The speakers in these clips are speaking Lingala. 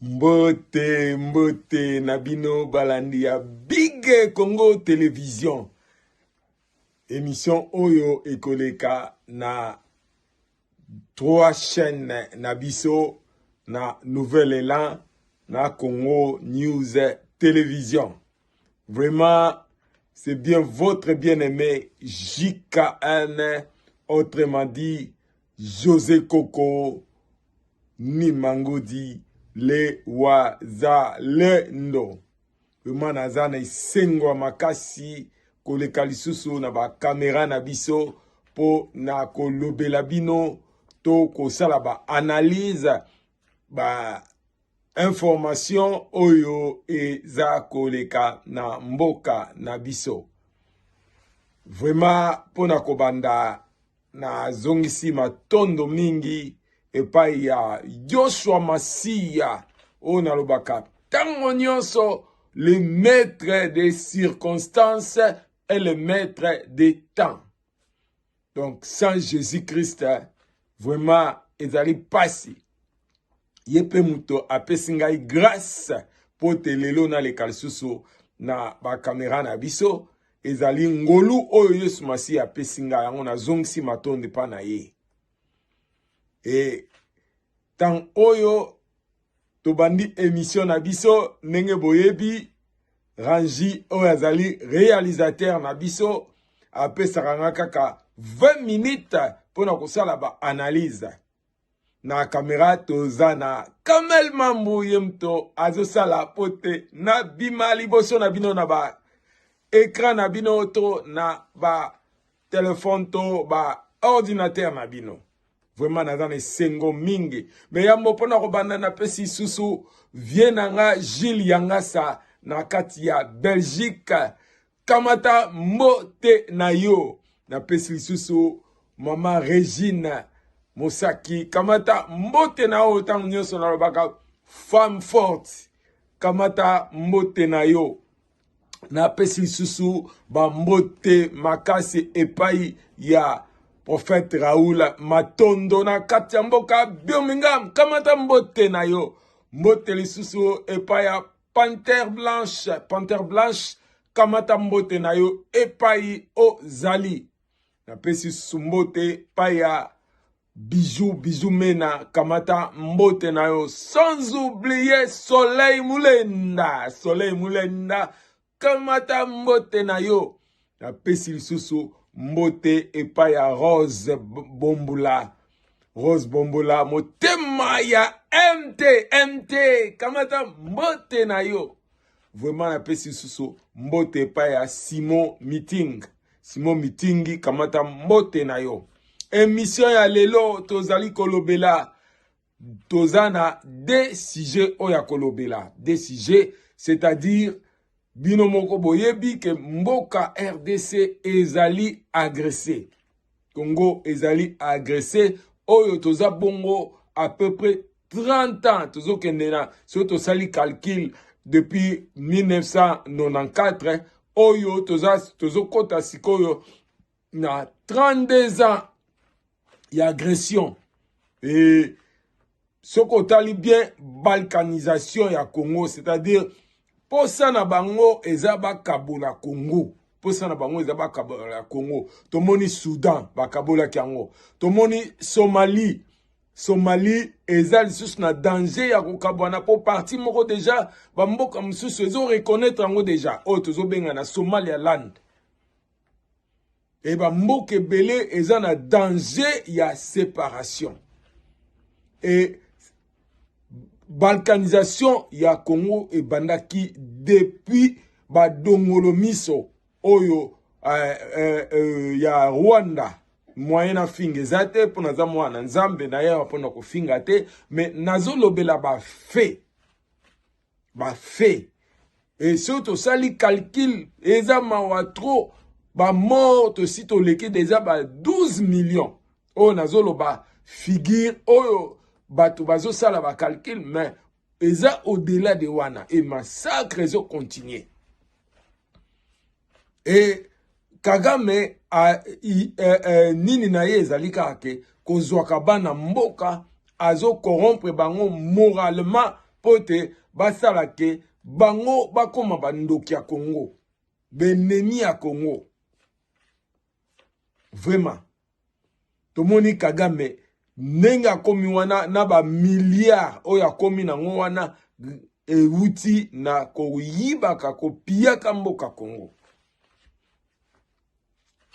Mbote Nabino Balandia Big Congo Télévision. Émission Oyo Ekoleka na 3 chaînes Nabiso na Nouvel Élan na Congo News Télévision. Vraiment, c'est bien votre bien-aimé JKN, autrement dit José Coco Nimangodi le wazalendo. Vraiment nazana isengwa makasi koleka lisusu na ba caméra na biso po na kolobela bino to kosala ba analyse ba information oyo eza koleka na mboka na biso. Vraiment pona kobanda na zongisi matondo mingi epai ya Joshua Masia on alobaka tango nyonso le maître des circonstances et le maître des temps. Donc sans Jésus-Christ vraiment ezali pasi yepe muto apesi ngai grâce po telelo na lekal susu na ba caméra na biso ezali ngolu oyo Yesu Masia apesi ngai yango na zongisi matondo pa na ye. Et tant oyo tobandi émission na biso nenge boyebi Rangi oyo azali réalisateur na biso apesaka kaka 20 minutes pona kosala ba analyse. Na caméra toza na Kamel Mambu yemto azosala pote na bima liboso na bino na ba écran na bino to na ba téléphone to ba ordinateur na bino. Vraiment nazana sengo mingi. Mais yambo pona kobanda na pesi susu vienanga Gilles Yangasa na kati ya Belgique. Kamata mbote na yo na pesi susu Mama Regine Mosaki. Kamata mbote na yo tango nyonso na lobaka femme forte. Kamata mbote na yo na pesi susu ba mbote makasi epai ya Prophète Raoul Matondo na kati ya mboka Birmingham. Kamata mbote na yo mbote lisusu epai ya Panthère Blanche. Kamata mbote na yo epai ozali na pesi sumbote paya bijou mena. Kamata mbote na yo sans oublier Soleil Mulenda. Kamata mbote na yo na pesi lisusu mbote epai ya Rose Bombula motema ya MT. Kamata mbote na yo vraiment na pesi susu mbote epai ya Simon Mitingi. Kamata mbote na yo. Émission ya lelo tozali kolobela tozana des sujets oya kolobela des sujets, c'est-à-dire bino moko boyebi ke mboka RDC ezali agressé. Congo ezali agressé. Oyo toza bongo à peu près 30 ans. Tozo kendena. So to sali calcul depuis 1994. Oyo tozo kota sikoyo na 32 ans ya agression. Et soko tali bien balkanisation ya Congo, c'est-à-dire posa na bango ezaba kabola Congo. Posa na bango ezaba kabola Congo. Tomoni Soudan bakabola kiango. Tomoni Somalie ezali lisusu na danger ya kokabwana po parti moko déjà bamboka mususu ezo reconnaître yango déjà. O tozo benga na Somaliland. Et bamboka ebele eza na danger ya séparation. Et balkanisation ya Congo e bandaki depuis badongolo miso oyo ya Rwanda moyena finga ezate pona za mwana nzambe na ya pona kofinga te, mais nazolobela ba fait et surtout sali calcul eza mawa trop ba mort aussi to leki déjà ba 12 millions o nazoloba figure oyo bato bazo sala ba calcul, mais eza au-delà de wana et massacre ezo continuer. Et Kagame nini na ye ezali kaka kozwaka bana mboka azo corrompre bango moralement pote basala ke bango bakoma bandoki ya Congo, beneni ya Congo. Vraiment. Tomoni Kagame nenga komi wana na ba milliard oya komi nango wana euti na koyibaka kopiyaka mboka Congo.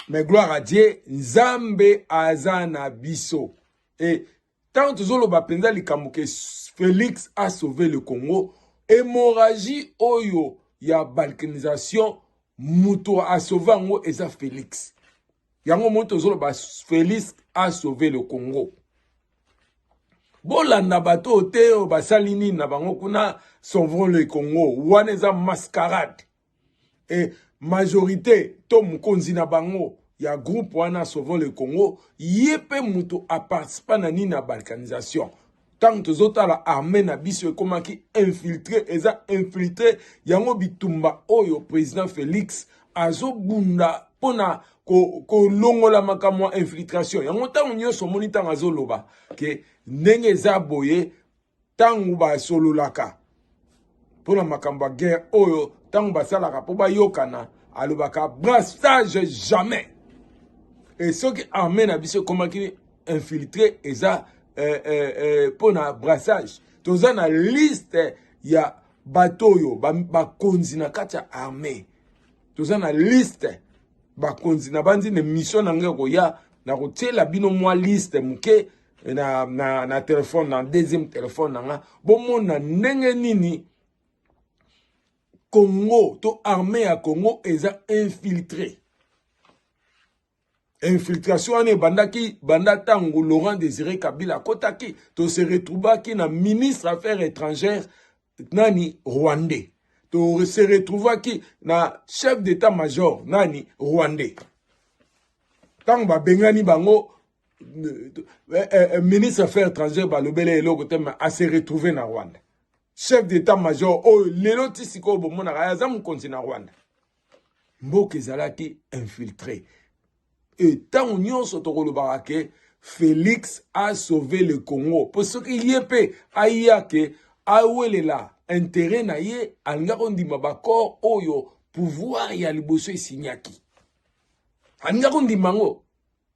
Mais gloire à Dieu, Nzambe aza na biso. Et tant que ba penza likambo ke Félix a sauvé le Congo, hémorragie oyo ya balkanisation muto a sauvé ngo eza Félix. Yango moto zolo ba Félix a sauvé le Congo. Bolanda bato te o basalini na bango kuna sauvons le Congo. Wana eza mascarade. Et majorité to mukonzi na bango ya groupe wana sauvons le Congo, yepe muto a participé na ni na balkanisation. Tant que zota la armée na biso komaki infiltré, eza infiltré yango bitumba oyo président Félix azo bunda pona ko longola makamwa infiltration. Yango tango nyonso moni tango azoloba ke ndenge eza boye tango ba sololaka pona makambo guerre oyo tango basalaka po bayokana alobaka brassage jamais. Et ce qui armée na biso komaki infiltré eza pona brassage. Toza na liste ya batoyo bakonzi na kati ya armée. Toza na liste bakonzi na bandi ne mission na ngeko ya na kotela bino mwa liste muke na téléphone na deuxième téléphone nga bomona ndenge nini Congo to armée ya Congo eza infiltré. Infiltration ane bandaki banda tango Laurent Désiré Kabila kotaki to se retrouva ki na ministre affaires étrangères nani rwandais. To se retrouva ki na chef d'état-major nani rwandais. Tango ba bengani bango ministre affaires étrangères balobele eloko te a se retrouver na Rwanda. Chef d'état-major o lelo tisiko bomona aza mukonzi na Rwanda. Mboka ezalaki infiltré. Et tant nyonso tokoloba ke Félix a sauvé le Congo. Parce qu'il y a pe ayake awelela intérêt na ye anga kondima bakor oyo pouvoir ya liboso esinyaki. Anga kondima ngo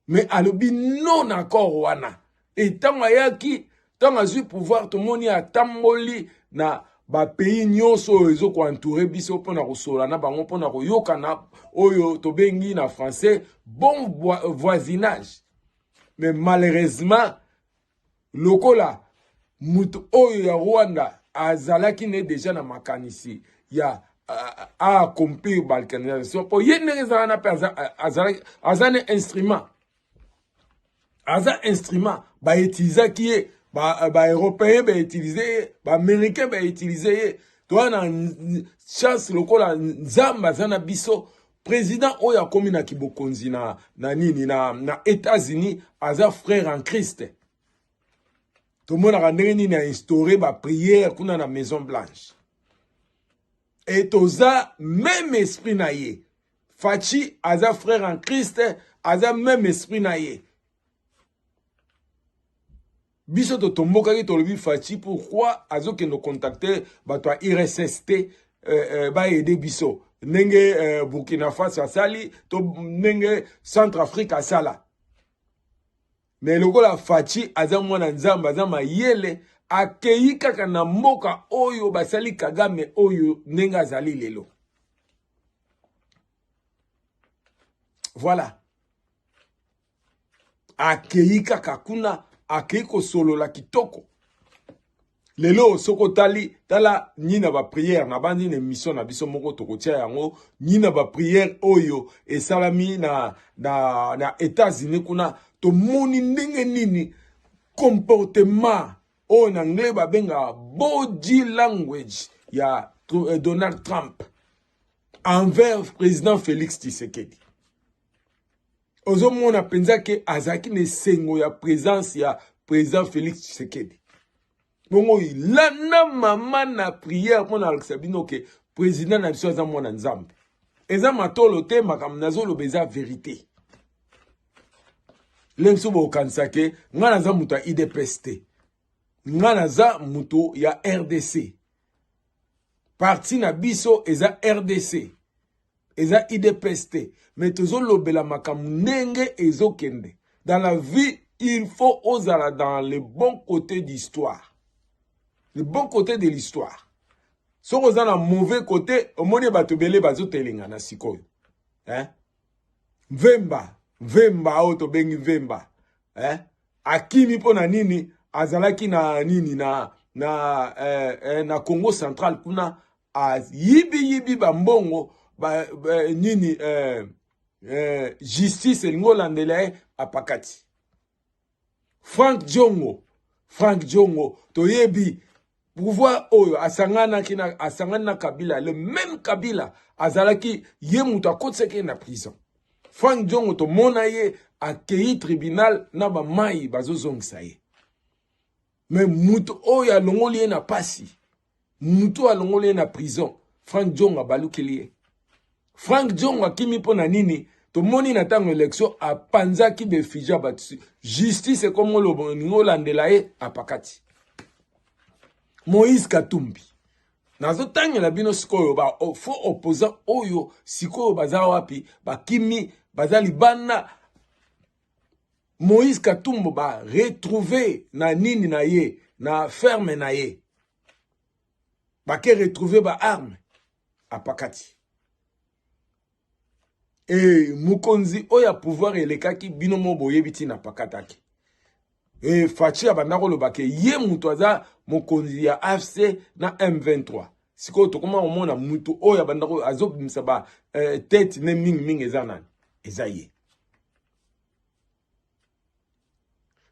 mais alobi non accord wana. Et tant ayaki tant azui pouvoir to moni atamboli na ba pays nyonso ezo ko entourer biso pona ko sola na bango pona ko yokana oyo to bengi na français bon voisinage. Mais malheureusement lokola mutu oyo ya Rwanda azalaki ne déjà na makanisi ya a accomplir balkanisation po yene zana azane instrument ba utiliser ba européen ba utiliser ba américain ba utiliser toi na chance lokola nzamba zana biso président oya komi na kibokonzi na nini na États-Unis aza frère en Christ. Tout le monde a ndenge a instauré ba prière kuna na Maison Blanche. Et toza même esprit na ye. Fachi aza frère en Christ aza même esprit na ye. Biso to tomboka ki tolobi Fachi pourquoi azo ke no contacter ba to IRSST ba aider biso. Nenge Burkina Faso asali to nenge Centrafrique asala. Mais lokola Fachi aza mwana nzamba aza mayele akeyi kaka na mboka oyo basali Kagame oyo nenga azali lelo. Voilà. Akeyi kaka kuna akeyi ko solo la kitoko. Lelo soko tala nina ba prière na bandi ne mission na biso moko tokotia yango nina ba prière oyo esalami na États-Unis kuna to moni ndenge nini comportement o na anglais ba benga body language ya Donald Trump envers président Félix Tshisekedi. Ozo mona penza ke azaki ne sengo ya présence ya président Félix Tshisekedi. Bongo la na mama na prière pour na Alexabino ke président na biso za mwana nzambe. Eza matolo te makam nazo lobeza vérité. Lemso bo kansake ngana za muta IDPS te. nga naza muto ya RDC. Parti na biso eza RDC. Eza IDPST. Mais tozo lobela makambo ndenge ezokende. Dans la vie, il faut ozala dans le bon côté d'histoire. Le bon côté de l'histoire. Si on est dans le mauvais côté, au moins bato bele bazo telinga na sikoyo. Hein? Vemba auto bengi Vemba. Hein? Akimi pona nini azalaki na nini na Congo Central kuna yibi bambongo nini justice lingo landela apakati. Frank Djongo toyebi pouvoir oyo asangana Kabila, le même Kabila azalaki ye muta kotseke na prison. Frank Djongo to mona ye akei tribunal na ba mai bazozongisa ye. Mais muto oyo alongoli ye na pasi, muto alongoli ye na prison, Frank Djongo abalukeli ye. Frank Djongo akimi pona nini to moni na tango élection a panzaki be fija batsi justice comme lo landela ye apakati. Moïse Katumbi nazo tangela bino sikoyo ba faux opposant oyo sikoyo baza wapi ba kimi baza libana. Moïse Katumbi ba retrouver na nini na ye na ferme na ye ba ke retrouver ba arme apakati. Et mukonzi oya pouvoir elekaki bino mo boyebiti na pakataki. Et Fachi abandako lobake ye mutu aza mukonzi ya AFC na M23. Siko tokoma omona mutu oya abandako azobimisa ba tete ne ming ezanani. Eza ye.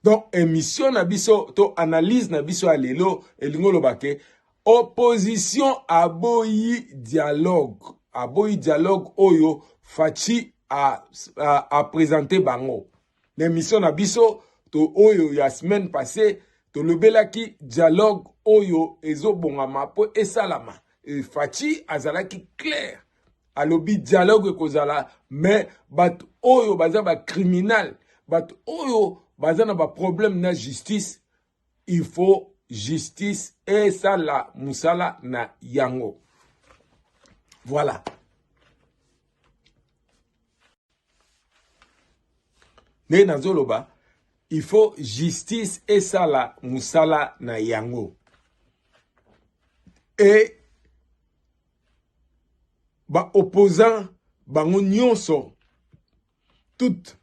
Donc émission na biso to analyse na biso alelo elingo lobake opposition aboyi dialogue. Aboyi dialogue oyo Fachi a présenté bango. L'émission na biso to oyo ya semaine passée to lobelaki dialogue oyo ezo bongama po esalama. Et Fachi azalaki clair. Alobi dialogue kozala mais bat oyo baza ba criminel, bat oyo baza na ba problème na justice, il faut justice et ça la musala na yango. Voilà. Ne nazoloba, il faut justice et ça la musala na yango. Et ba opposant bango nyonso toute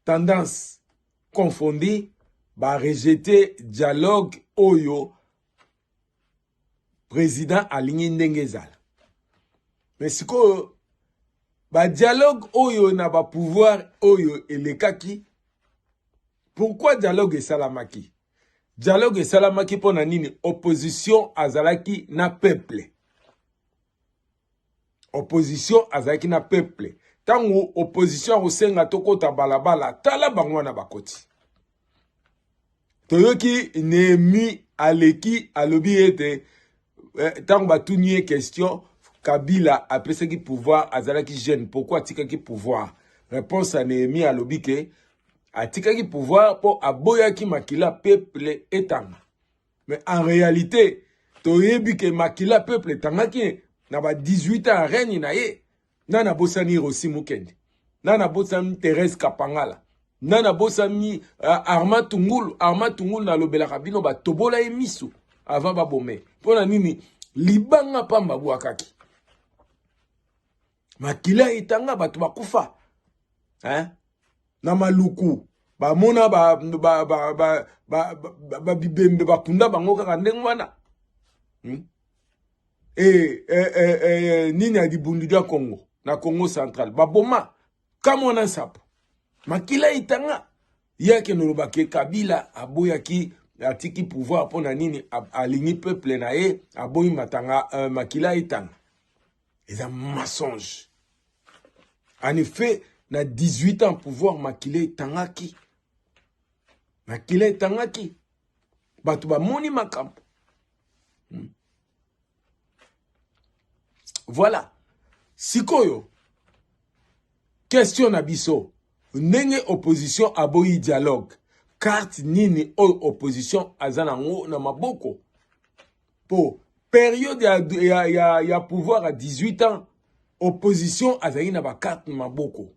tendance confondue ba rejeter dialogue oyo président aligné ndengezala. Mais siko ba dialogue oyo na ba pouvoir oyo elekaki. Pourquoi dialogue esalamaki? Dialogue esalamaki pona nini opposition azalaki na peuple. Opposition azalaki na peuple. Tango opposition osenga tokota balabala tala bango na bakoti. Toyoki Nehemi aleki alobi ete tango batunye question Kabila apesaki pouvoir azalaki jeune. Pourquoi atikaki pouvoir? Réponse à Nehemi alobi ke atikaki pouvoir pour aboyaki makila peuple etanga. Mais en réalité, toyebi ke makila peuple etangaki na ba 18 ans règne na ye. Nana bosani Rossi Mukendi. Nana bosani Thérèse Kapangala. Nana bosani Armand Tungulu na lobela kabino ba tobola emisu avant ba bomé. Pona nini libanga pamba buakaki. Makila etanga batu bakufa. Hein? Na maluku ba mona ba bibembe bakunda bango kaka ndenge wana. Nini adibundu dia Congo na Congo Central ba boma kama na sapo makila itanga yake nolobake Kabila aboyaki atiki pouvoir pona nini aligni peuple na ye aboyi matanga makila itanga. C'est un mensonge. En effet, na 18 ans pouvoir makile tangaki. Makile tangaki. Batu ba moni makampo. Voilà. Sikoyo. Question na biso. Nenge opposition aboyi dialogue. carte nini opposition azanango na maboko. Pour période ya pouvoir à 18 ans, opposition azali na ba carte na maboko.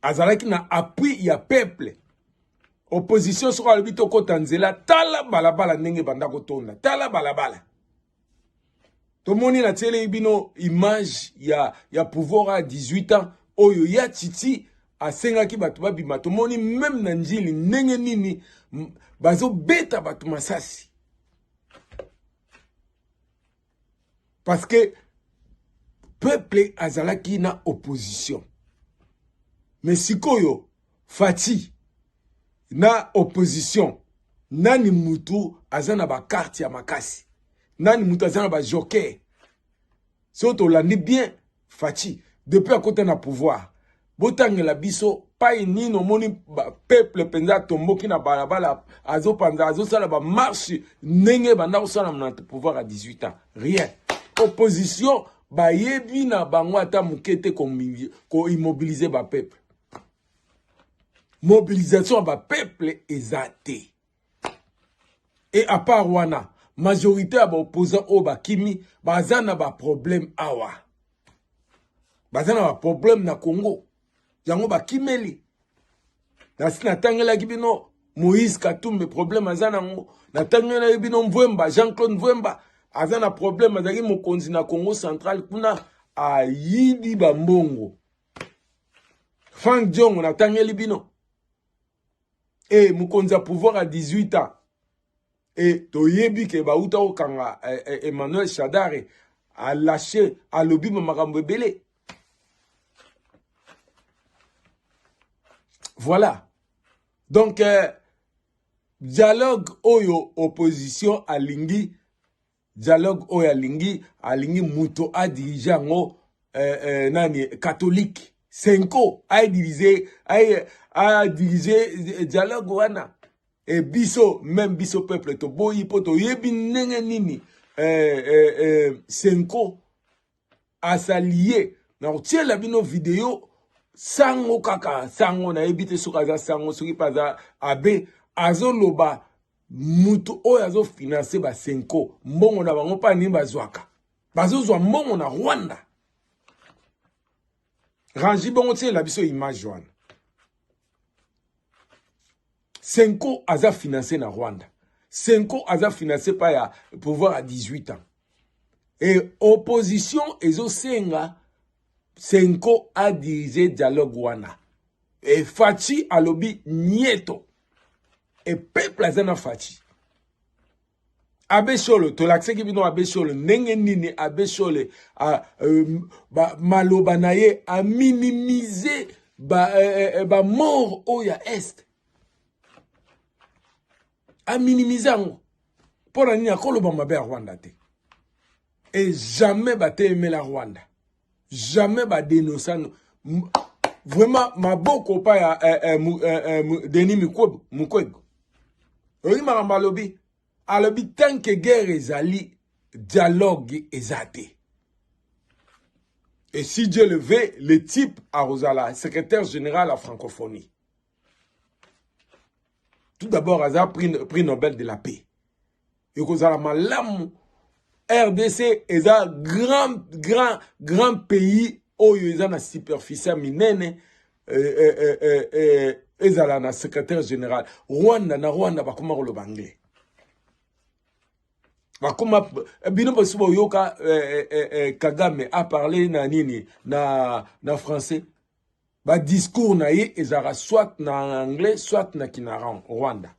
Azalaki na appui ya peuple. Opposition sur le bito kotanzela tala balabala ndenge banda kotonda. Tala balabala. Tomoni na tele bino image ya pouvoir à 18 ans oyo ya titi asengaki bato babima. Tomoni même na njili ndenge nini bazo beta bato masasi. Parce que peuple azalaki na opposition. Mais sikoyo Fati na opposition nani mutu azana ba carte ya makasi. Nani mutu azana ba joker. Soto landi bien Fati depuis à côté na pouvoir. Botangela biso pa nino moni peuple penza tomboki na balabala azo panza azo sala ba marche nenge banda osala na pouvoir à 18 ans. Rien. Opposition ba yebi na bango ata mukete ko immobiliser ba peuple. Mobilisation ba peuple ezate. Et à part wana, majorité à opposants au bakimi, bazana ba problème awa. Bazana ba problème na Congo. Yango bakimeli. Na tangela kibino Moïse Katumbe problème azana ngo. Na tangela kibino Mvwemba, Jean-Claude Mvwemba azana problème azaki mokonzi na Congo central kuna ayidi bambongo. Frank Diong na tangela bino. Et mokonzi a pouvoir à 18 ans. Et toyebi ke bauta okanga Emmanuel Shadare a lâché a lobi makambo ebele. Voilà. Donc dialogue oyo opposition alingi, dialogue oyo alingi muto a dirigeant nani catholique. Senko a dirigé dialogue wana. Et biso, même biso peuple to boyi poto yebi nenge nini Senko a s'allié. Na otie la bino vidéo sango kaka sango na ebite sokaza sango soki paza abe azo loba mutu oyo azo financer ba Senko mbongo na bango pa ni bazwaka. Bazo zwa mbongo na Rwanda. Rangi bongo tie la biso image wana. Senko aza financé na Rwanda. Senko aza financé par ya pouvoir à 18 ans. Et opposition ezo senga Senko a dirigé dialogue wana. Et Fati alobi nieto. Et peuple azana Fati. Abe Sholo, to l'accès bino Abe Sholo, nenge nini Abe Sholo maloba naye a minimiser ba mort oya est. A minimiser ngo. Pour nini akoloba mabe a Rwanda te. Et jamais ba te aimer la Rwanda. Jamais ba dénoncer. Vraiment maboko pa ya Denis Mukwege. Oui maramba lobi. Alobi tant que guerre ezali, dialogue ezate. Et si Dieu le veut, le type à Rosala, secrétaire général à francophonie. Tout d'abord, il a prix Nobel de la paix. Et Rosala Malam, RDC est un grand pays où il y a une superficie minene. Ezala na secrétaire général. Rwanda bakuma le banglais. Bakuma bino basuba yoka Kagame a parlé na nini na français. Ba discours na ye ezara soit na anglais soit na kinaran Rwanda.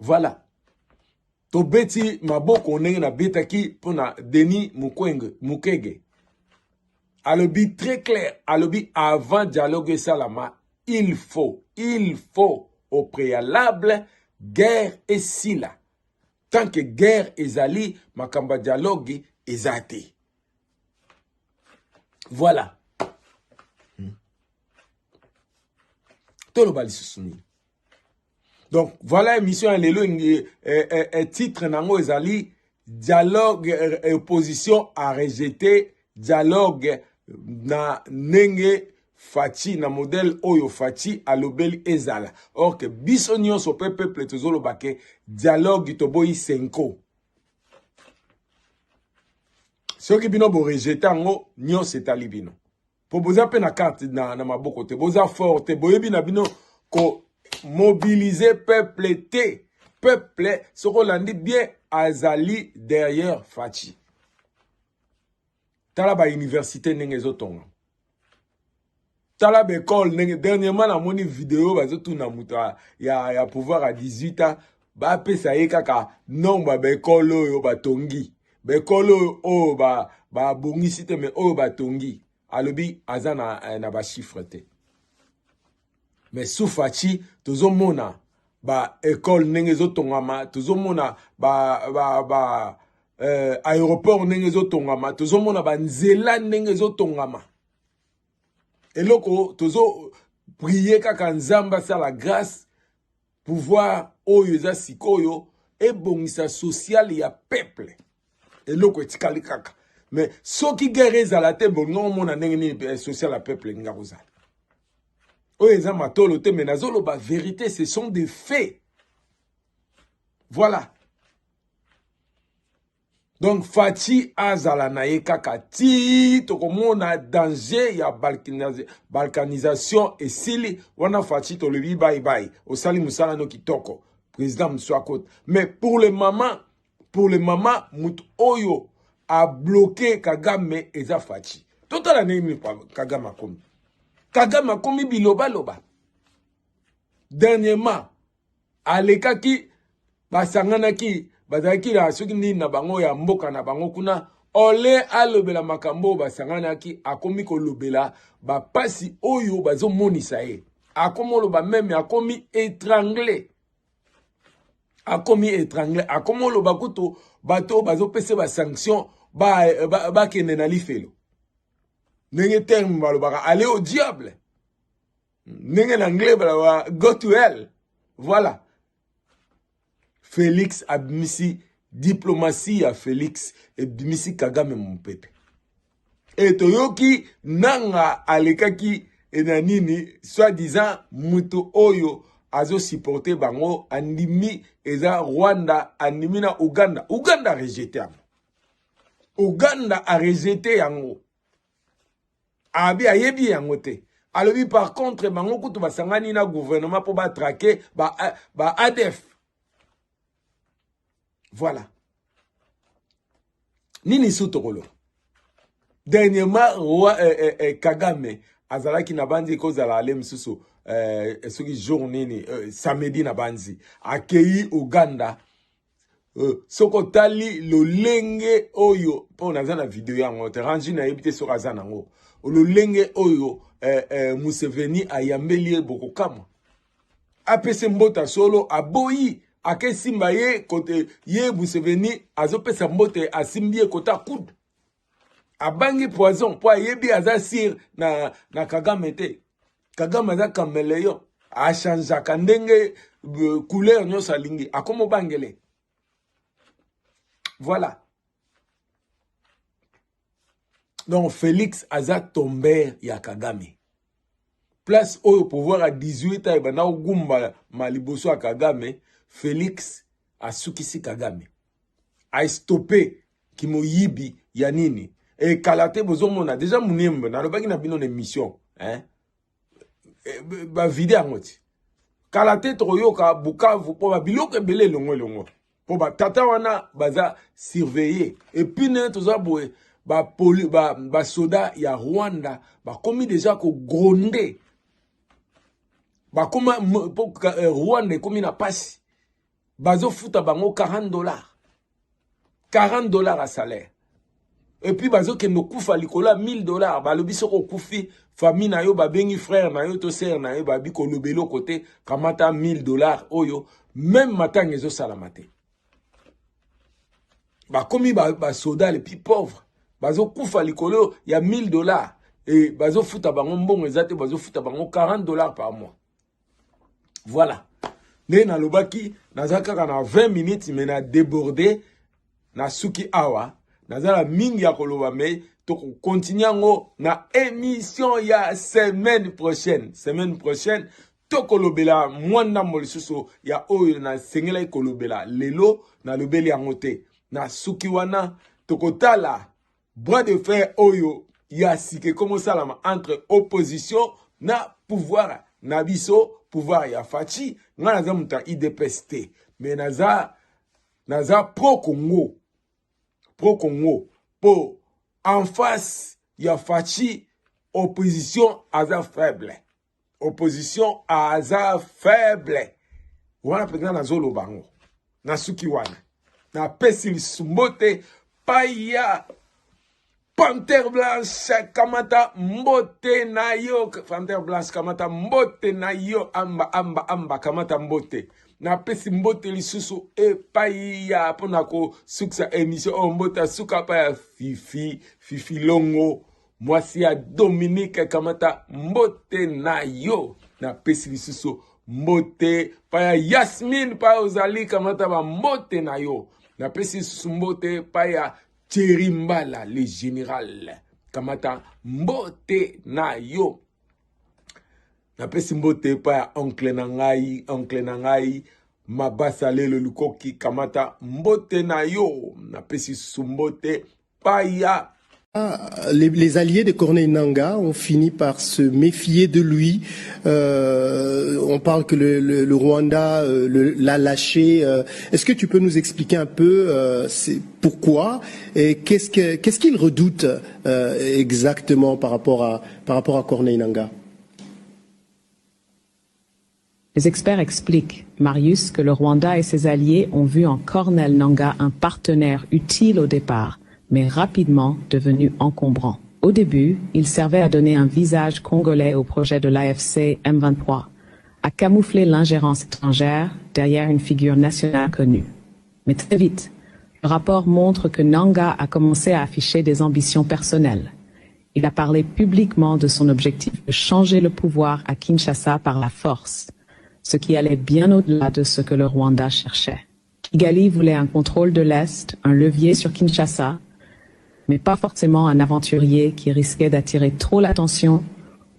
Voilà. To beti maboko ndenge na betaki pona Denis Mukwege. Alobi très clair, alobi avant dialogue salama, il faut au préalable guerre et sila. Tant que guerre ezali, makamba dialogue ezate. Voilà. Tolo bali susuni. Donc voilà émission lelo titre nango ezali dialogue opposition à rejeter dialogue na nenge Fachi na modèle oyo Fachi alobeli ezala. Or que biso nyonso peuple tozolo bake dialogue toboyi senko. Soki bino bo rejeter ngo nyonso etali bino. Po boza pe na carte na maboko te boza forte boyebi na bino ko mobiliser peuple te. Peuple soko landi bien azali derrière Fachi. Tala ba université ndenge ezotonga. Tala ba école ndenge dernièrement na moni vidéo bazotuna muta ya pouvoir à 18 ans ba pesa ye kaka nombre ba école oyo batongi. Ba école oyo ba bongisi te mais oyo batongi. Alobi azana na ba chiffre te. Mais sous Fachi tozomona ba école ndenge ezotongama tozomona aéroport ndenge ezotongama tozomona ba nzela ndenge ezotongama eloko tozo prier kaka nzamba sa la grâce pouvoir oyo eza sikoyo ebongisa social ya peuple eloko etikali kaka mais soki guerre ezala te bongo mona ndenge ni social ya peuple nga kozala oyo eza matolo te mais nazoloba vérité ce sont des faits. Voilà. Donc Fachi azala na ye kaka ti tokomona danger ya balkanisation esili wana Fachi tolobi bye bye osali musala no kitoko président Mswakot. Mais pour le moment mut oyo a bloqué Kagame eza Fachi. Totala nini Kagame komi. Kagame komi biloba loba. Dernièrement alekaki basanganaki bazaki la soki ni na bango ya mboka na bango kuna ole alobela makambo basanganaki akomi kolobela ba pasi oyo bazomonisa ye akomo ba même akomi étranglé akomo loba kuto bato bazopese ba sanction ba kende na lifelo nenge terme balobaka aller au diable nenge na anglais bala go to hell. Voilà. Félix abimisi diplomatie ya Félix ebimisi Kagame mon pepe. Et toyoki nanga alekaki enanini soi-disant muto oyo azo supporter bango andimi eza Rwanda andimi na Uganda. Uganda a rejeté yango. Uganda a rejeté yango. Abi ayebi yango te. Alobi par contre bango kutu basangani na gouvernement pour ba traquer ba ADF. Voilà. Nini sutokolo. Dernièrement, Kagame, azalaki na banzi kozala ale msusu, soki journée ni, samedi na banzi, akei Uganda, soko tali lo lenge oyo, po nazana video yango, te rangi na yebite soko azana ngo, lo lenge oyo, Museveni ayambeli boko kama. Apese mbota solo, aboyi, ake simba ye kote ye Museveni azopesa mbote asimbie kota kud abangi poison po yebi azasir na Kagame te Kagame aza kameleyo a changea kandenge couleur nyoso alingi akomo bangele. Voilà. Donc Félix aza tomber ya Kagame. Place au pouvoir à 18 ans bana ogumba maliboso a Kagame. Félix a sukisi Kagame. A stoppé Kimoyibi Yanini. Et Kalate bozomona déjà munimbe na lobaki na bino émission, hein. Ba vidéo ngoti. Kalate troyoka Bukavu po ba biloko ebele longo. Po ba tata wana baza surveiller. Et puis ne toza boye ba soda ya Rwanda ba komi déjà ko gronder. Ba koma po Rwanda komi na pasi. Bazo futa bango $40. $40 à salaire. Et puis bazo ke no kufa likola $1000. Balobi soko kufi famille na yo babengi frère na yo to sœur na yo babi ko lobelo côté kamata $1000 oyo même matang ezo salamate. Ba komi ba soda les plus pauvres. Bazo kufa likolo ya $1000 et bazo futa bango mbongo ezate bazo futa bango $40 par mois. Voilà. Ne na lobaki nazaka na 20 minutes mais na débordé na suki awa nazala mingi ya koloba mais tokokontinue yango na émission ya semaine prochaine. Semaine prochaine, tokolobela mwanda molisusu ya oyo na sengela ikolobela lelo na lobeli yango te. Na suki wana tokotala bras de fer oyo ya sike komo salama entre opposition na pouvoir na biso pouvoir ya Fachi nga naza muta IDPS te mais naza pro Congo po en face ya Fachi opposition aza faible wana penza nazolo bango na suki wana na pesi lisumbote paya Panthère Blanche kamata mbote na yo. Panthère Blanche kamata mbote na yo. Amba kamata mbote. Na pesi mbote lisusu epai ya ponako suksa émission mbota suka pa ya Fifi Longo. Mwasi ya Dominique kamata mbote na yo. Na pesi lisusu mbote pa ya Yasmine pa ozali kamata ba mbote na yo. Na pesi lisusu mbote pa ya Cherimbala, le général. Kamata mbote na yo. Na pesi mbote pa ya oncle nangai, mabasa lelo lukoki kamata mbote na yo. Na pesi sumbote pa ya. Les alliés de Corneille Nangaa ont fini par se méfier de lui. On parle que le Rwanda l'a lâché. Est-ce que tu peux nous expliquer un peu pourquoi et qu'est-ce qu'il redoute exactement par rapport à Corneille Nangaa? Les experts expliquent, Marius, que le Rwanda et ses alliés ont vu en Corneille Nangaa un partenaire utile au départ, mais rapidement devenu encombrant. Au début, il servait à donner un visage congolais au projet de l'AFC M23, à camoufler l'ingérence étrangère derrière une figure nationale connue. Mais très vite, le rapport montre que Nangaa a commencé à afficher des ambitions personnelles. Il a parlé publiquement de son objectif de changer le pouvoir à Kinshasa par la force, ce qui allait bien au-delà de ce que le Rwanda cherchait. Kigali voulait un contrôle de l'Est, un levier sur Kinshasa, mais pas forcément un aventurier qui risquait d'attirer trop l'attention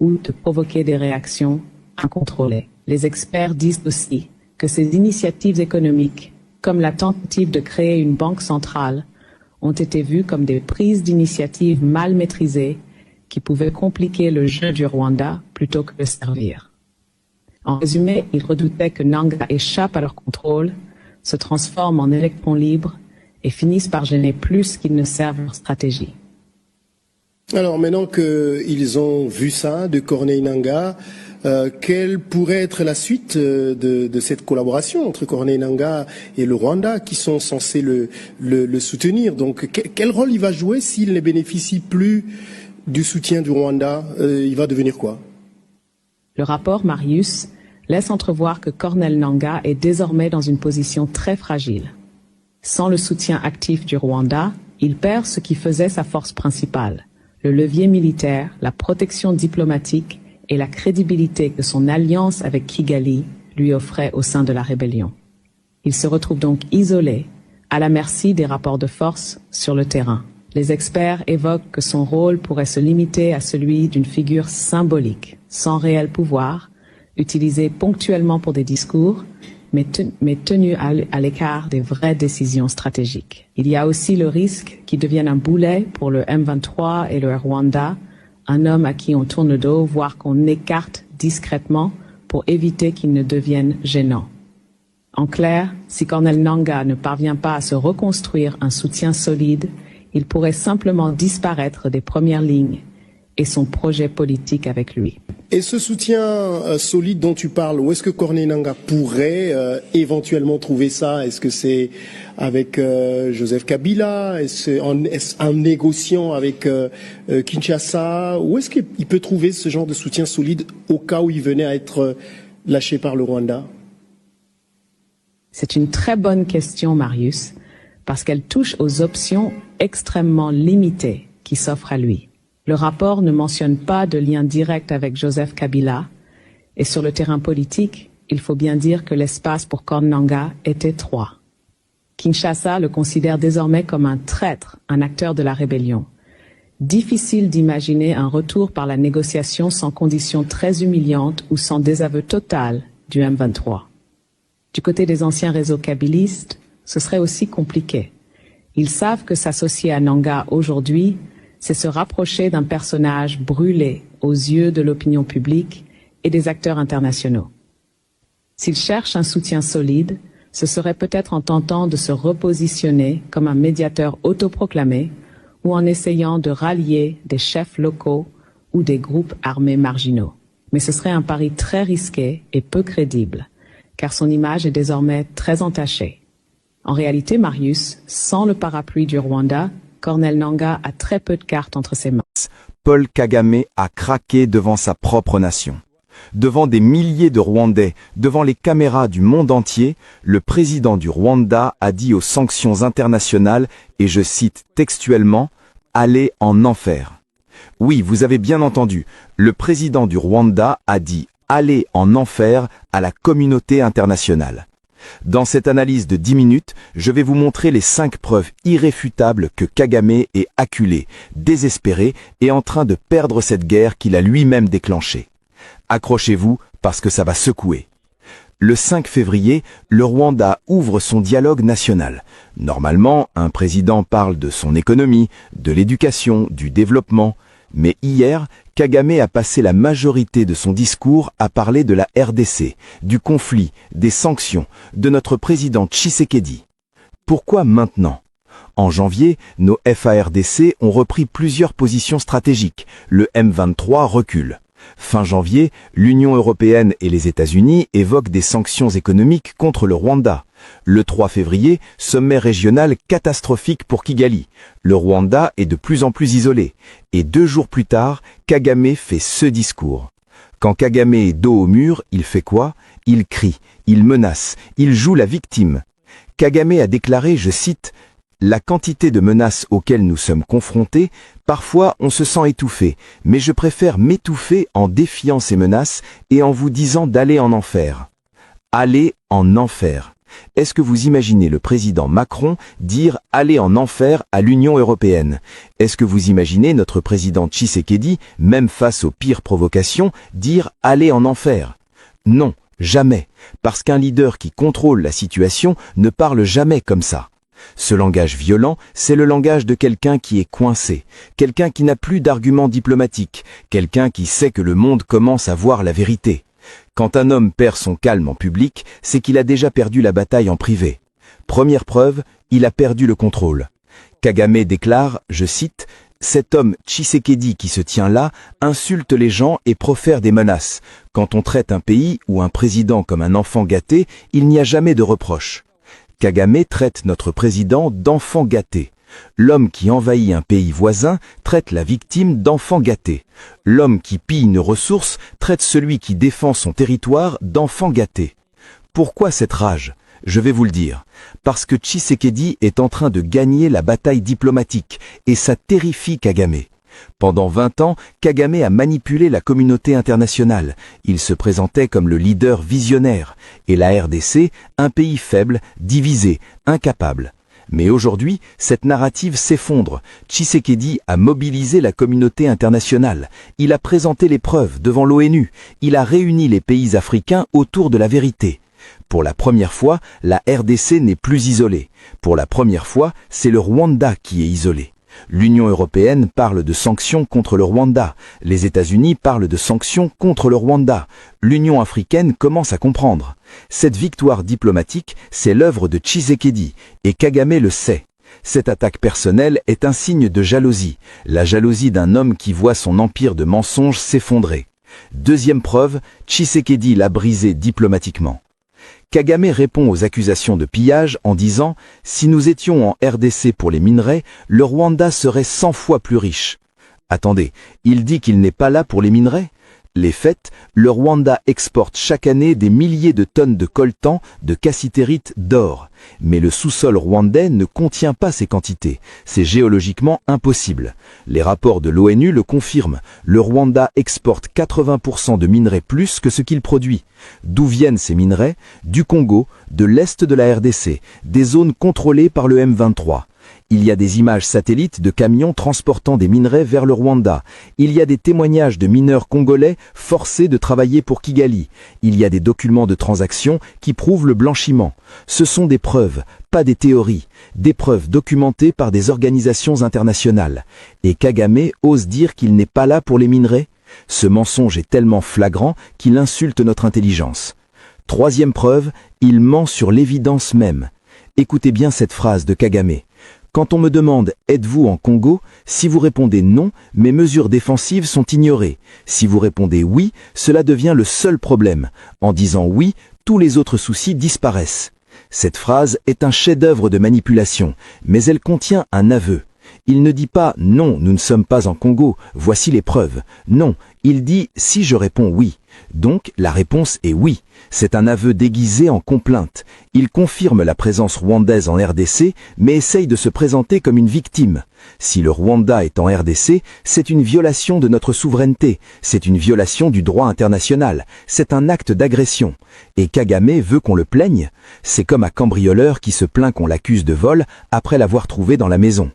ou de provoquer des réactions incontrôlées. Les experts disent aussi que ces initiatives économiques, comme la tentative de créer une banque centrale, ont été vues comme des prises d'initiative mal maîtrisées qui pouvaient compliquer le jeu du Rwanda plutôt que le servir. En résumé, ils redoutaient que Nangaa échappe à leur contrôle, se transforme en électron libre et finissent par gêner plus qu'ils ne servent leur stratégie. Alors maintenant qu'ils ont vu ça de Corneille Nangaa, quelle pourrait être la suite de cette collaboration entre Corneille Nangaa et le Rwanda qui sont censés le soutenir? Donc quel rôle il va jouer s'il ne bénéficie plus du soutien du Rwanda? Il va devenir quoi? Le rapport Marius laisse entrevoir que Corneille Nangaa est désormais dans une position très fragile. Sans le soutien actif du Rwanda, il perd ce qui faisait sa force principale, le levier militaire, la protection diplomatique et la crédibilité que son alliance avec Kigali lui offrait au sein de la rébellion. Il se retrouve donc isolé, à la merci des rapports de force sur le terrain. Les experts évoquent que son rôle pourrait se limiter à celui d'une figure symbolique, sans réel pouvoir, utilisée ponctuellement pour des discours, mais tenu à l'écart des vraies décisions stratégiques. Il y a aussi le risque qu'il devienne un boulet pour le M23 et le Rwanda, un homme à qui on tourne le dos, voire qu'on écarte discrètement pour éviter qu'il ne devienne gênant. En clair, si Corneille Nangaa ne parvient pas à se reconstruire un soutien solide, il pourrait simplement disparaître des premières lignes et son projet politique avec lui. Et ce soutien solide dont tu parles, où est-ce que Corneille Nangaa pourrait éventuellement trouver ça? Est-ce que c'est avec Joseph Kabila? Est-ce en négociant avec Kinshasa? Où est-ce qu'il peut trouver ce genre de soutien solide au cas où il venait à être lâché par le Rwanda? C'est une très bonne question, Marius, parce qu'elle touche aux options extrêmement limitées qui s'offrent à lui. Le rapport ne mentionne pas de lien direct avec Joseph Kabila, et sur le terrain politique, il faut bien dire que l'espace pour Corneille Nangaa est étroit. Kinshasa le considère désormais comme un traître, un acteur de la rébellion. Difficile d'imaginer un retour par la négociation sans conditions très humiliantes ou sans désaveu total du M23. Du côté des anciens réseaux kabylistes, ce serait aussi compliqué. Ils savent que s'associer à Nanga aujourd'hui, c'est se rapprocher d'un personnage brûlé aux yeux de l'opinion publique et des acteurs internationaux. S'ils cherchent un soutien solide, ce serait peut-être en tentant de se repositionner comme un médiateur autoproclamé ou en essayant de rallier des chefs locaux ou des groupes armés marginaux. Mais ce serait un pari très risqué et peu crédible, car son image est désormais très entachée. En réalité, Marius, sans le parapluie du Rwanda, Corneille Nangaa a très peu de cartes entre ses mains. Paul Kagame a craqué devant sa propre nation. Devant des milliers de Rwandais, devant les caméras du monde entier, le président du Rwanda a dit aux sanctions internationales, et je cite textuellement, « Allez en enfer ». Oui, vous avez bien entendu, le président du Rwanda a dit « Allez en enfer » à la communauté internationale. Dans cette analyse de 10 minutes, je vais vous montrer les 5 preuves irréfutables que Kagame est acculé, désespéré et en train de perdre cette guerre qu'il a lui-même déclenchée. Accrochez-vous parce que ça va secouer. Le 5 février, le Rwanda ouvre son dialogue national. Normalement, un président parle de son économie, de l'éducation, du développement. Mais hier, Kagame a passé la majorité de son discours à parler de la RDC, du conflit, des sanctions, de notre président Tshisekedi. Pourquoi maintenant ? En janvier, nos FARDC ont repris plusieurs positions stratégiques. Le M23 recule. Fin janvier, l'Union européenne et les États-Unis évoquent des sanctions économiques contre le Rwanda. Le 3 février, sommet régional catastrophique pour Kigali. Le Rwanda est de plus en plus isolé. Et 2 jours plus tard, Kagame fait ce discours. Quand Kagame est dos au mur, il fait quoi? Il crie, il menace, il joue la victime. Kagame a déclaré, je cite, « La quantité de menaces auxquelles nous sommes confrontés, parfois on se sent étouffé, mais je préfère m'étouffer en défiant ces menaces et en vous disant d'aller en enfer. » Aller en enfer. Est-ce que vous imaginez le président Macron dire « aller en enfer » à l'Union européenne? Est-ce que vous imaginez notre président Tshisekedi, même face aux pires provocations, dire « aller en enfer » ? Non, jamais, parce qu'un leader qui contrôle la situation ne parle jamais comme ça. Ce langage violent, c'est le langage de quelqu'un qui est coincé, quelqu'un qui n'a plus d'arguments diplomatiques, quelqu'un qui sait que le monde commence à voir la vérité. Quand un homme perd son calme en public, c'est qu'il a déjà perdu la bataille en privé. Première preuve, il a perdu le contrôle. Kagame déclare, je cite, « Cet homme Tshisekedi qui se tient là insulte les gens et profère des menaces. Quand on traite un pays ou un président comme un enfant gâté, il n'y a jamais de reproche. » Kagame traite notre président d'enfant gâté. L'homme qui envahit un pays voisin traite la victime d'enfant gâté. L'homme qui pille nos ressources traite celui qui défend son territoire d'enfant gâté. Pourquoi cette rage? Je vais vous le dire. Parce que Tshisekedi est en train de gagner la bataille diplomatique et ça terrifie Kagame. Pendant 20 ans, Kagame a manipulé la communauté internationale. Il se présentait comme le leader visionnaire. Et la RDC, un pays faible, divisé, incapable. Mais aujourd'hui, cette narrative s'effondre. Tshisekedi a mobilisé la communauté internationale. Il a présenté les preuves devant l'ONU. Il a réuni les pays africains autour de la vérité. Pour la première fois, la RDC n'est plus isolée. Pour la première fois, c'est le Rwanda qui est isolé. L'Union européenne parle de sanctions contre le Rwanda. Les États-Unis parlent de sanctions contre le Rwanda. L'Union africaine commence à comprendre. Cette victoire diplomatique, c'est l'œuvre de Tshisekedi, et Kagame le sait. Cette attaque personnelle est un signe de jalousie, la jalousie d'un homme qui voit son empire de mensonges s'effondrer. Deuxième preuve, Tshisekedi l'a brisé diplomatiquement. Kagame répond aux accusations de pillage en disant « Si nous étions en RDC pour les minerais, le Rwanda serait 100 fois plus riche. » Attendez, il dit qu'il n'est pas là pour les minerais? Les faits, le Rwanda exporte chaque année des milliers de tonnes de coltan, de cassitérite, d'or. Mais le sous-sol rwandais ne contient pas ces quantités. C'est géologiquement impossible. Les rapports de l'ONU le confirment. Le Rwanda exporte 80% de minerais plus que ce qu'il produit. D'où viennent ces minerais? Du Congo, de l'est de la RDC, des zones contrôlées par le M23. Il y a des images satellites de camions transportant des minerais vers le Rwanda. Il y a des témoignages de mineurs congolais forcés de travailler pour Kigali. Il y a des documents de transactions qui prouvent le blanchiment. Ce sont des preuves, pas des théories, des preuves documentées par des organisations internationales. Et Kagame ose dire qu'il n'est pas là pour les minerais? Ce mensonge est tellement flagrant qu'il insulte notre intelligence. Troisième preuve, il ment sur l'évidence même. Écoutez bien cette phrase de Kagame. Quand on me demande « Êtes-vous en Congo ?», si vous répondez non, mes mesures défensives sont ignorées. Si vous répondez oui, cela devient le seul problème. En disant oui, tous les autres soucis disparaissent. Cette phrase est un chef-d'œuvre de manipulation, mais elle contient un aveu. Il ne dit pas « Non, nous ne sommes pas en Congo, voici les preuves ». Non, il dit « Si je réponds oui ». Donc, la réponse est oui. C'est un aveu déguisé en complainte. Il confirme la présence rwandaise en RDC, mais essaye de se présenter comme une victime. Si le Rwanda est en RDC, c'est une violation de notre souveraineté. C'est une violation du droit international. C'est un acte d'agression. Et Kagame veut qu'on le plaigne? C'est comme un cambrioleur qui se plaint qu'on l'accuse de vol après l'avoir trouvé dans la maison.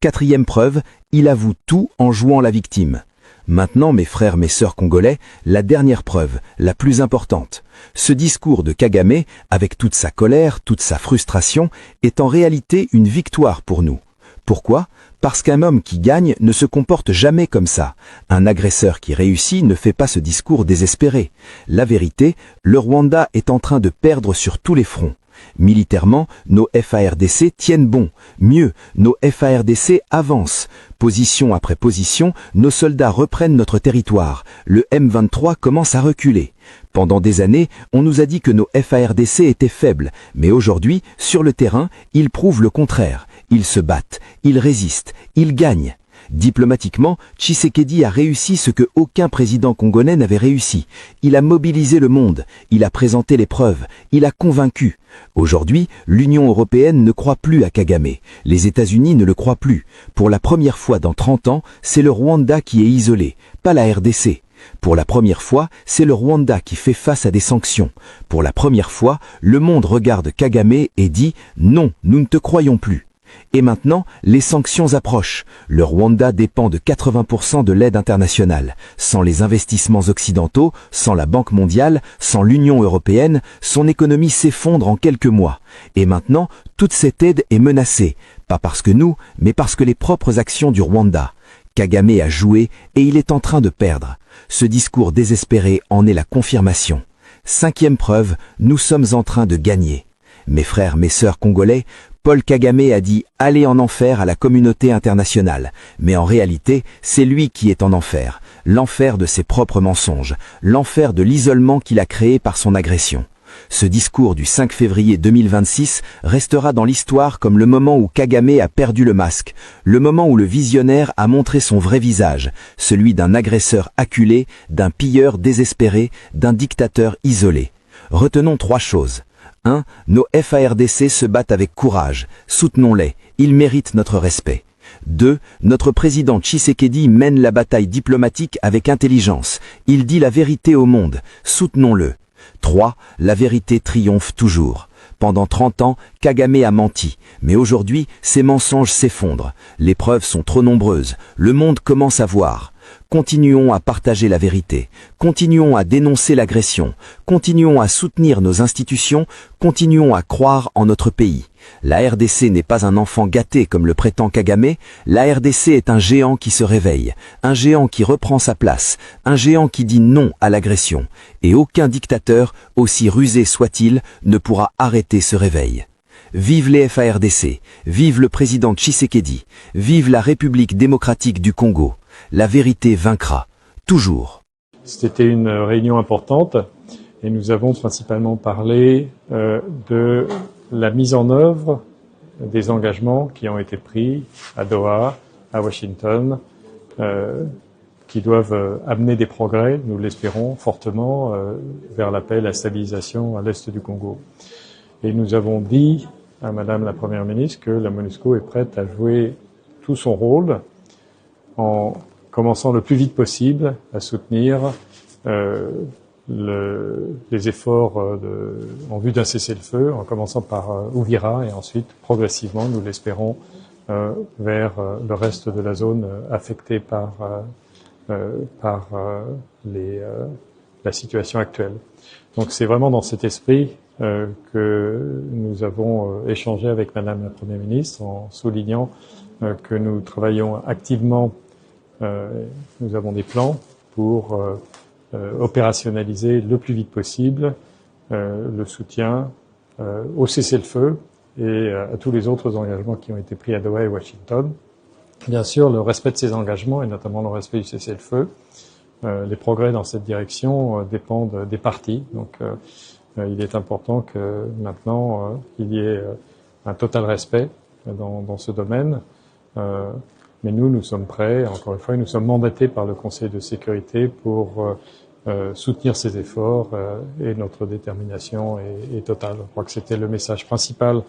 Quatrième preuve, il avoue tout en jouant la victime. Maintenant, mes frères, mes sœurs congolais, la dernière preuve, la plus importante. Ce discours de Kagame, avec toute sa colère, toute sa frustration, est en réalité une victoire pour nous. Pourquoi ? Parce qu'un homme qui gagne ne se comporte jamais comme ça. Un agresseur qui réussit ne fait pas ce discours désespéré. La vérité, le Rwanda est en train de perdre sur tous les fronts. Militairement, nos FARDC tiennent bon. Mieux, nos FARDC avancent. Position après position, nos soldats reprennent notre territoire. Le M23 commence à reculer. Pendant des années, on nous a dit que nos FARDC étaient faibles, mais aujourd'hui, sur le terrain, ils prouvent le contraire. Ils se battent, ils résistent, ils gagnent. Diplomatiquement, Tshisekedi a réussi ce que aucun président congolais n'avait réussi. Il a mobilisé le monde, il a présenté les preuves, il a convaincu. Aujourd'hui, l'Union européenne ne croit plus à Kagame. Les États-Unis ne le croient plus. Pour la première fois dans 30 ans, c'est le Rwanda qui est isolé, pas la RDC. Pour la première fois, c'est le Rwanda qui fait face à des sanctions. Pour la première fois, le monde regarde Kagame et dit « Non, nous ne te croyons plus ». Et maintenant, les sanctions approchent. Le Rwanda dépend de 80% de l'aide internationale. Sans les investissements occidentaux, sans la Banque mondiale, sans l'Union européenne, son économie s'effondre en quelques mois. Et maintenant, toute cette aide est menacée. Pas parce que nous, mais parce que les propres actions du Rwanda. Kagame a joué et il est en train de perdre. Ce discours désespéré en est la confirmation. Cinquième preuve, nous sommes en train de gagner. Mes frères, mes sœurs congolais, Paul Kagame a dit « Allez en enfer à la communauté internationale ». Mais en réalité, c'est lui qui est en enfer. L'enfer de ses propres mensonges. L'enfer de l'isolement qu'il a créé par son agression. Ce discours du 5 février 2026 restera dans l'histoire comme le moment où Kagame a perdu le masque. Le moment où le visionnaire a montré son vrai visage. Celui d'un agresseur acculé, d'un pilleur désespéré, d'un dictateur isolé. Retenons 3 choses. 1. Nos FARDC se battent avec courage. Soutenons-les. Ils méritent notre respect. 2. Notre président Tshisekedi mène la bataille diplomatique avec intelligence. Il dit la vérité au monde. Soutenons-le. 3. La vérité triomphe toujours. Pendant 30 ans, Kagame a menti. Mais aujourd'hui, ses mensonges s'effondrent. Les preuves sont trop nombreuses. Le monde commence à voir. Continuons à partager la vérité, continuons à dénoncer l'agression, continuons à soutenir nos institutions, continuons à croire en notre pays. La RDC n'est pas un enfant gâté comme le prétend Kagame, la RDC est un géant qui se réveille, un géant qui reprend sa place, un géant qui dit non à l'agression. Et aucun dictateur, aussi rusé soit-il, ne pourra arrêter ce réveil. Vive les FARDC, vive le président Tshisekedi, vive la République démocratique du Congo. La vérité vaincra, toujours. C'était une réunion importante et nous avons principalement parlé de la mise en œuvre des engagements qui ont été pris à Doha, à Washington, qui doivent amener des progrès, nous l'espérons fortement, vers la paix et la stabilisation à l'est du Congo. Et nous avons dit à Madame la Première ministre que la MONUSCO est prête à jouer tout son rôle en commençant le plus vite possible à soutenir les efforts en vue d'un cessez-le-feu, en commençant par Uvira et ensuite, progressivement, nous l'espérons, vers le reste de la zone affectée par la situation actuelle. Donc c'est vraiment dans cet esprit que nous avons échangé avec Madame la Première ministre en soulignant que nous travaillons activement, nous avons des plans pour opérationnaliser le plus vite possible le soutien au cessez-le-feu et à tous les autres engagements qui ont été pris à Doha et Washington. Bien sûr, le respect de ces engagements et notamment le respect du cessez-le-feu. Les progrès dans cette direction dépendent des parties. Donc, il est important que maintenant il y ait un total respect dans ce domaine. Mais nous sommes prêts. Encore une fois, nous sommes mandatés par le Conseil de sécurité pour soutenir ces efforts et notre détermination est totale. Je crois que c'était le message principal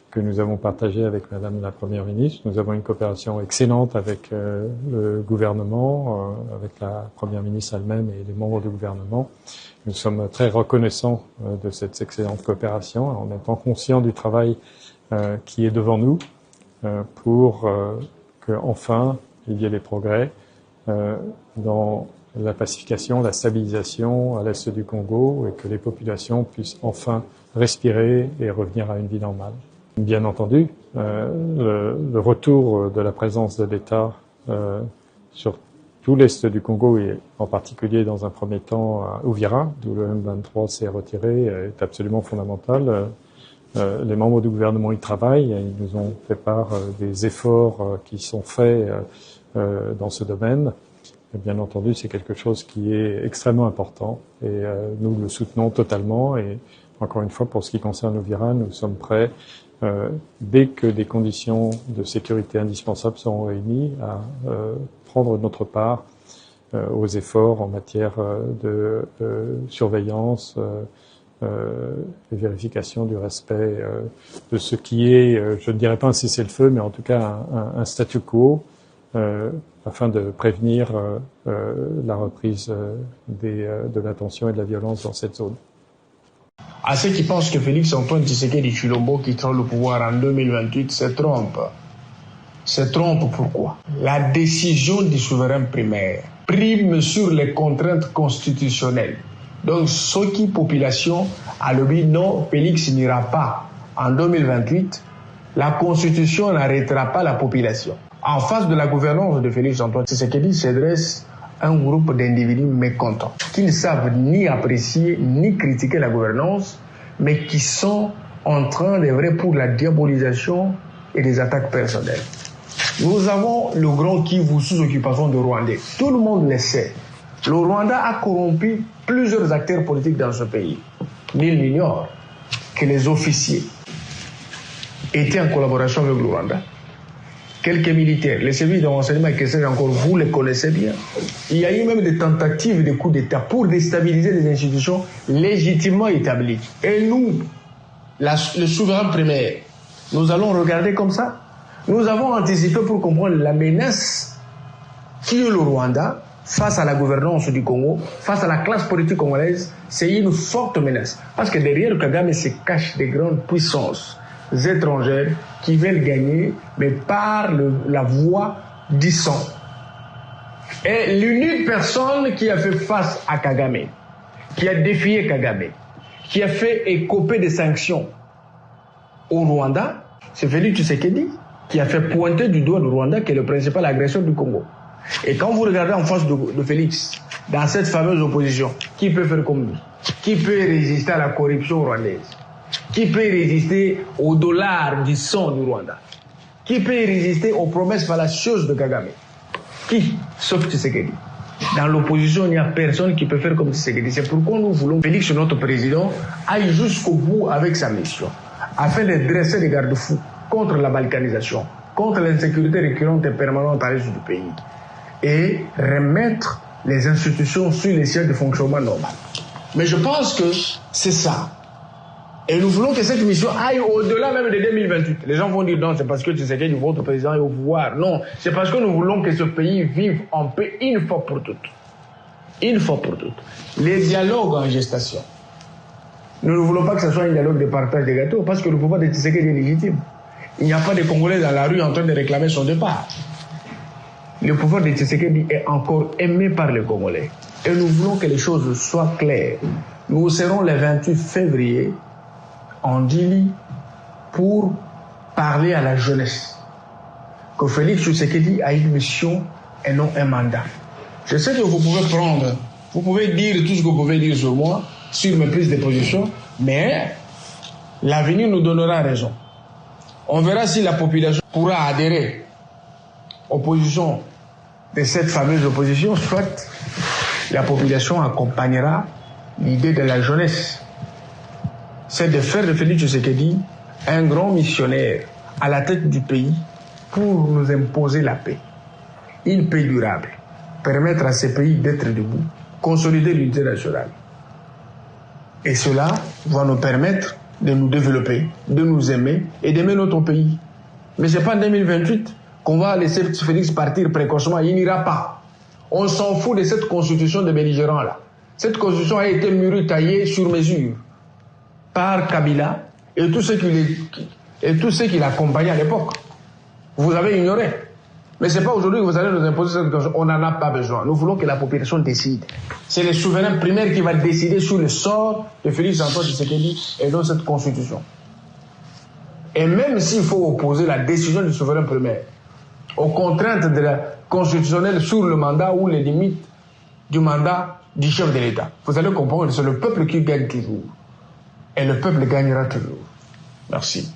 que nous avons partagé avec Madame la Première ministre. Nous avons une coopération excellente avec le gouvernement, avec la Première ministre elle-même et les membres du gouvernement. Nous sommes très reconnaissants de cette excellente coopération en étant conscients du travail qui est devant nous pour qu'enfin il y ait les progrès dans la pacification, la stabilisation à l'est du Congo et que les populations puissent enfin respirer et revenir à une vie normale. Bien entendu, le retour de la présence de l'État sur tout l'est du Congo et en particulier dans un premier temps à Uvira, d'où le M23 s'est retiré, est absolument fondamental. Les membres du gouvernement y travaillent, ils nous ont fait part des efforts qui sont faits dans ce domaine. Et bien entendu, c'est quelque chose qui est extrêmement important et nous le soutenons totalement. Et encore une fois, pour ce qui concerne Uvira, nous sommes prêts, dès que des conditions de sécurité indispensables seront réunies, à prendre notre part aux efforts en matière de surveillance et vérification du respect de ce qui est, je ne dirais pas un cessez-le-feu, mais en tout cas un statu quo, afin de prévenir la reprise de la tension et de la violence dans cette zone. À ceux qui pensent que Félix Antoine Tshisekedi Tshilombo quittera le pouvoir en 2028 se trompent. Se trompent pourquoi? La décision du souverain primaire prime sur les contraintes constitutionnelles. Donc, ce qui population a le dit non, Félix n'ira pas en 2028, la Constitution n'arrêtera pas la population. En face de la gouvernance de Félix Antoine Tshisekedi se dresse un groupe d'individus mécontents qui ne savent ni apprécier ni critiquer la gouvernance, mais qui sont en train d'œuvrer pour la diabolisation et des attaques personnelles. Nous avons le grand Kivu sous occupation de Rwandais. Tout le monde le sait. Le Rwanda a corrompu plusieurs acteurs politiques dans ce pays. Nul n'ignore que les officiers étaient en collaboration avec le Rwanda. Quelques militaires, les services de renseignement et que encore, vous les connaissez bien. Il y a eu même des tentatives de coups d'État pour déstabiliser les institutions légitimement établies. Et nous, le souverain primaire, nous allons regarder comme ça. Nous avons anticipé pour comprendre la menace qui est le Rwanda face à la gouvernance du Congo, face à la classe politique congolaise. C'est une forte menace. Parce que derrière Kagame se cachent des grandes puissances étrangères qui veulent gagner, mais par la voie du sang. Et l'unique personne qui a fait face à Kagame, qui a défié Kagame, qui a fait écoper des sanctions au Rwanda, c'est Félix Tshisekedi, qui a fait pointer du doigt le Rwanda, qui est le principal agresseur du Congo. Et quand vous regardez en face de Félix, dans cette fameuse opposition, qui peut faire comme lui? Qui peut résister à la corruption rwandaise? Qui peut résister au dollar du sang du Rwanda? Qui peut résister aux promesses fallacieuses de Kagame? Qui? Sauf Tshisekedi. Dans l'opposition, il n'y a personne qui peut faire comme Tshisekedi. C'est pourquoi nous voulons que Félix, notre président, aille jusqu'au bout avec sa mission, afin de dresser des garde-fous contre la balkanisation, contre l'insécurité récurrente et permanente à l'est du pays, et remettre les institutions sur les sièges de fonctionnement normal. Mais je pense que c'est ça. Et nous voulons que cette mission aille au-delà même de 2028. Les gens vont dire non, c'est parce que Tshisekedi, votre président, est au pouvoir. Non, c'est parce que nous voulons que ce pays vive en paix une fois pour toutes. Une fois pour toutes. Les dialogues en gestation. Nous ne voulons pas que ce soit un dialogue de partage des gâteaux, parce que le pouvoir de Tshisekedi est légitime. Il n'y a pas de Congolais dans la rue en train de réclamer son départ. Le pouvoir de Tshisekedi est encore aimé par les Congolais. Et nous voulons que les choses soient claires. Nous serons le 28 février en Dili pour parler à la jeunesse que Félix Tshisekedi a une mission et non un mandat. Je sais que vous pouvez dire tout ce que vous pouvez dire sur moi, sur mes prises de position, mais l'avenir nous donnera raison. On verra si la population pourra adhérer aux positions de cette fameuse opposition, soit la population accompagnera l'idée de la jeunesse. C'est de faire de Félix Tshisekedi un grand missionnaire à la tête du pays pour nous imposer la paix. Une paix durable, permettre à ces pays d'être debout, consolider l'unité nationale. Et cela va nous permettre de nous développer, de nous aimer et d'aimer notre pays. Mais ce n'est pas en 2028 qu'on va laisser Félix partir précocement. Il n'ira pas. On s'en fout de cette constitution de belligérants-là. Cette constitution a été murée, taillée sur mesure par Kabila et tous ceux qui l'accompagnaient à l'époque. Vous avez ignoré. Mais ce n'est pas aujourd'hui que vous allez nous imposer cette constitution. On n'en a pas besoin. Nous voulons que la population décide. C'est le souverain primaire qui va décider sur le sort de Félix Antoine Tshisekedi et non cette constitution. Et même s'il faut opposer la décision du souverain primaire aux contraintes de la constitutionnelle sur le mandat ou les limites du mandat du chef de l'État, vous allez comprendre que c'est le peuple qui gagne toujours. Et le peuple gagnera toujours. Merci.